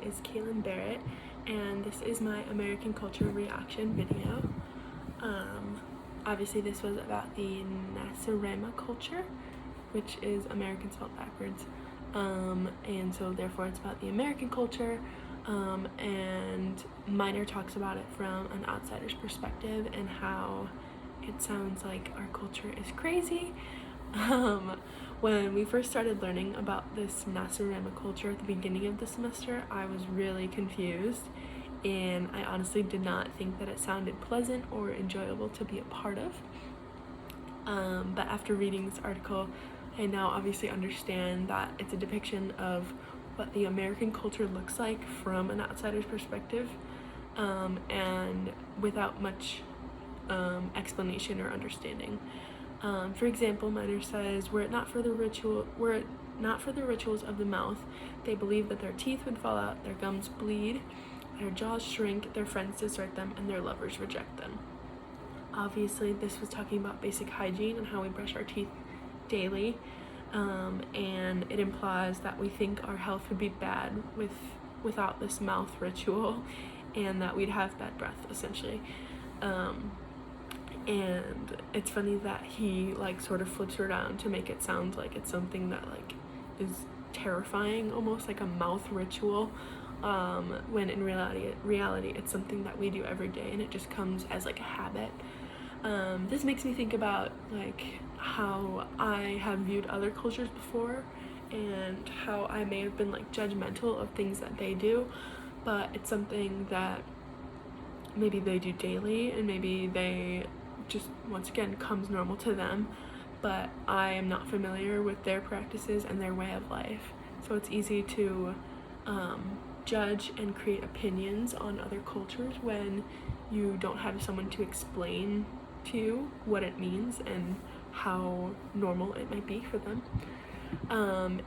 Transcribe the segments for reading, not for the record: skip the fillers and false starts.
is Kaylin Barrett, and this is my American culture reaction video. Obviously this was about the Nasarema culture, which is American spelled backwards, and so therefore it's about the American culture, and Minor talks about it from an outsider's perspective and how it sounds like our culture is crazy. When we first started learning about this Nasarema culture at the beginning of the semester, I was really confused, and I honestly did not think that it sounded pleasant or enjoyable to be a part of. But after reading this article, I now obviously understand that it's a depiction of what the American culture looks like from an outsider's perspective, and without much explanation or understanding. For example, Minor says, were it not for the rituals of the mouth, they believe that their teeth would fall out, their gums bleed, their jaws shrink, their friends desert them, and their lovers reject them. Obviously, this was talking about basic hygiene and how we brush our teeth daily, and it implies that we think our health would be bad without this mouth ritual, and that we'd have bad breath, essentially. And it's funny that he sort of flips her down to make it sound like it's something that is terrifying, almost like a mouth ritual, when in reality it's something that we do every day, and it just comes as a habit. This makes me think about how I have viewed other cultures before, and how I may have been judgmental of things that they do, but it's something that maybe they do daily, and maybe they just once again comes normal to them, but I am not familiar with their practices and their way of life, so it's easy to judge and create opinions on other cultures when you don't have someone to explain to you what it means and how normal it might be for them.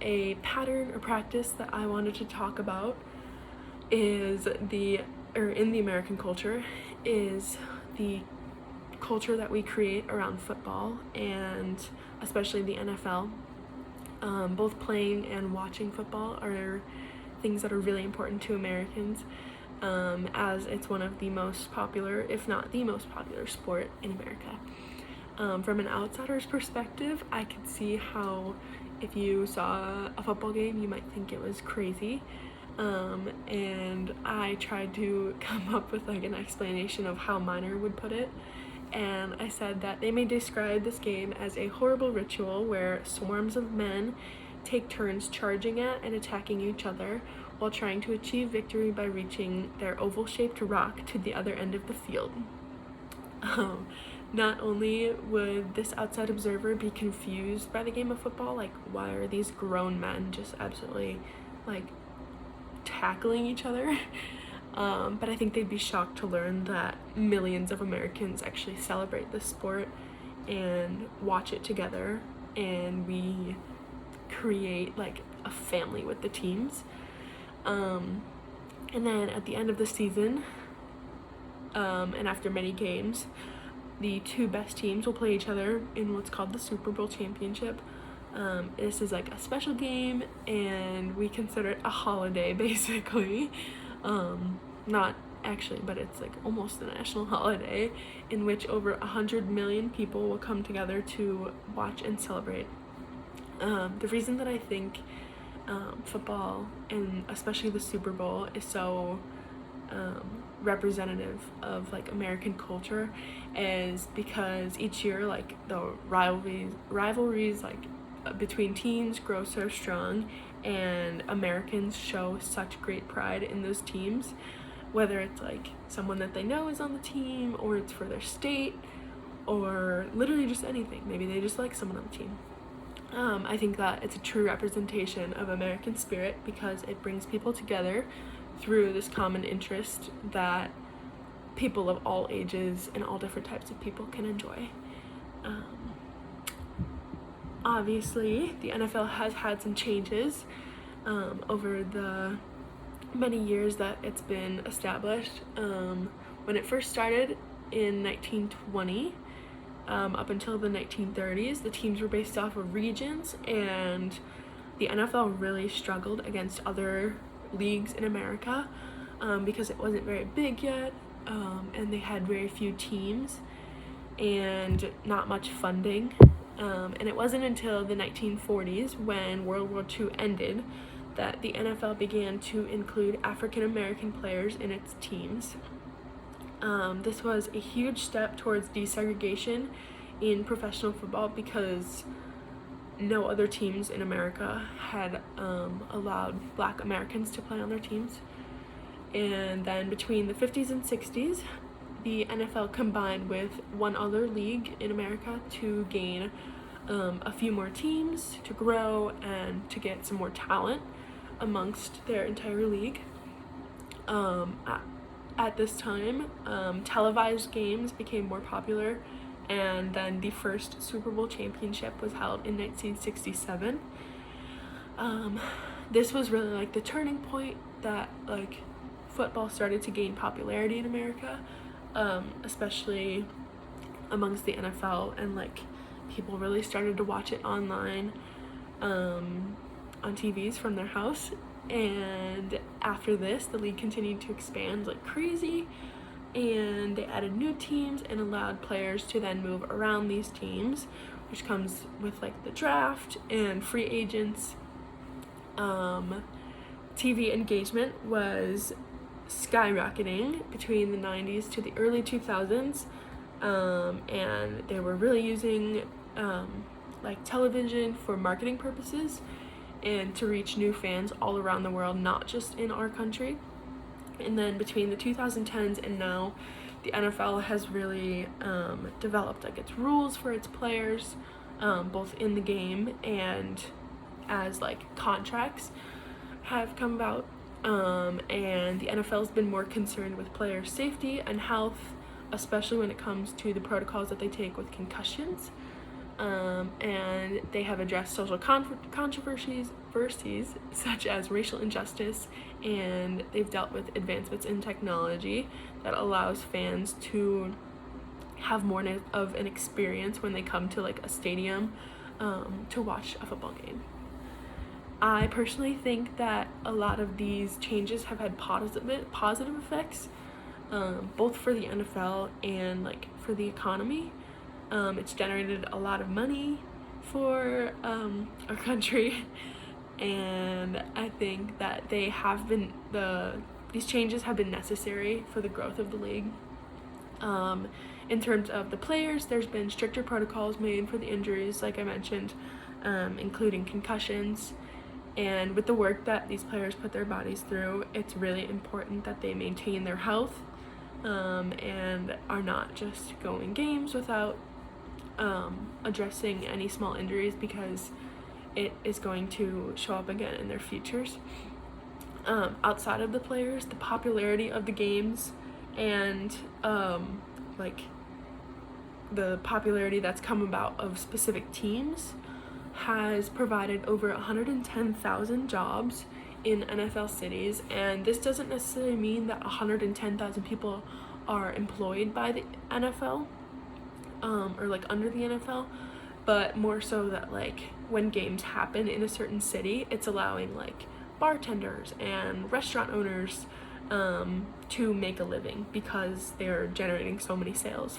A pattern or practice that I wanted to talk about is in the American culture is the culture that we create around football, and especially the NFL. Both playing and watching football are things that are really important to Americans, as it's one of the most popular, if not the most popular sport in America. From an outsider's perspective, I could see how if you saw a football game, you might think it was crazy. And I tried to come up with an explanation of how Minor would put it, and I said that they may describe this game as a horrible ritual where swarms of men take turns charging at and attacking each other while trying to achieve victory by reaching their oval-shaped rock to the other end of the field. Not only would this outside observer be confused by the game of football, why are these grown men just absolutely tackling each other, but I think they'd be shocked to learn that millions of Americans actually celebrate this sport and watch it together, and we create a family with the teams. And then at the end of the season, and after many games, the two best teams will play each other in what's called the Super Bowl championship. This is a special game, and we consider it a holiday, basically. Not actually, but it's almost a national holiday in which over 100 million people will come together to watch and celebrate. The reason that I think football, and especially the Super Bowl, is so representative of American culture is because each year the rivalries between teams grow so strong, and Americans show such great pride in those teams, whether it's someone that they know is on the team, or it's for their state, or literally just anything. Maybe they just like someone on the team. I think that it's a true representation of American spirit because it brings people together through this common interest that people of all ages and all different types of people can enjoy. Obviously, the NFL has had some changes over the many years that it's been established. When it first started in 1920, up until the 1930s, the teams were based off of regions, and the NFL really struggled against other leagues in America because it wasn't very big yet, and they had very few teams and not much funding. And it wasn't until the 1940s, when World War II ended, that the NFL began to include African American players in its teams. This was a huge step towards desegregation in professional football because no other teams in America had allowed Black Americans to play on their teams. And then between the 50s and 60s, the NFL combined with one other league in America to gain a few more teams, to grow, and to get some more talent amongst their entire league. At this time, televised games became more popular, and then the first Super Bowl championship was held in 1967. This was really like the turning point that like football started to gain popularity in America, especially amongst the NFL, and like people really started to watch it online on TVs from their house. And after this, the league continued to expand like crazy, and they added new teams and allowed players to then move around these teams, which comes with like the draft and free agents. TV engagement was skyrocketing between the 90s to the early 2000s, and they were really using like television for marketing purposes and to reach new fans all around the world, not just in our country. And then between the 2010s and now, the NFL has really developed like its rules for its players, both in the game and as like contracts have come about. And the NFL has been more concerned with player safety and health, especially when it comes to the protocols that they take with concussions. And they have addressed social controversies such as racial injustice, and they've dealt with advancements in technology that allows fans to have more of an experience when they come to like a stadium to watch a football game. I personally think that a lot of these changes have had positive effects, both for the NFL and like for the economy. It's generated a lot of money for our country, and I think that these changes have been necessary for the growth of the league. In terms of the players, there's been stricter protocols made for the injuries, like I mentioned, including concussions. And with the work that these players put their bodies through, it's really important that they maintain their health and are not just going games without addressing any small injuries, because it is going to show up again in their futures. Outside of the players, the popularity of the games and like the popularity that's come about of specific teams has provided over 110,000 jobs in NFL cities. And this doesn't necessarily mean that 110,000 people are employed by the NFL or like under the NFL, but more so that like when games happen in a certain city, it's allowing like bartenders and restaurant owners to make a living because they're generating so many sales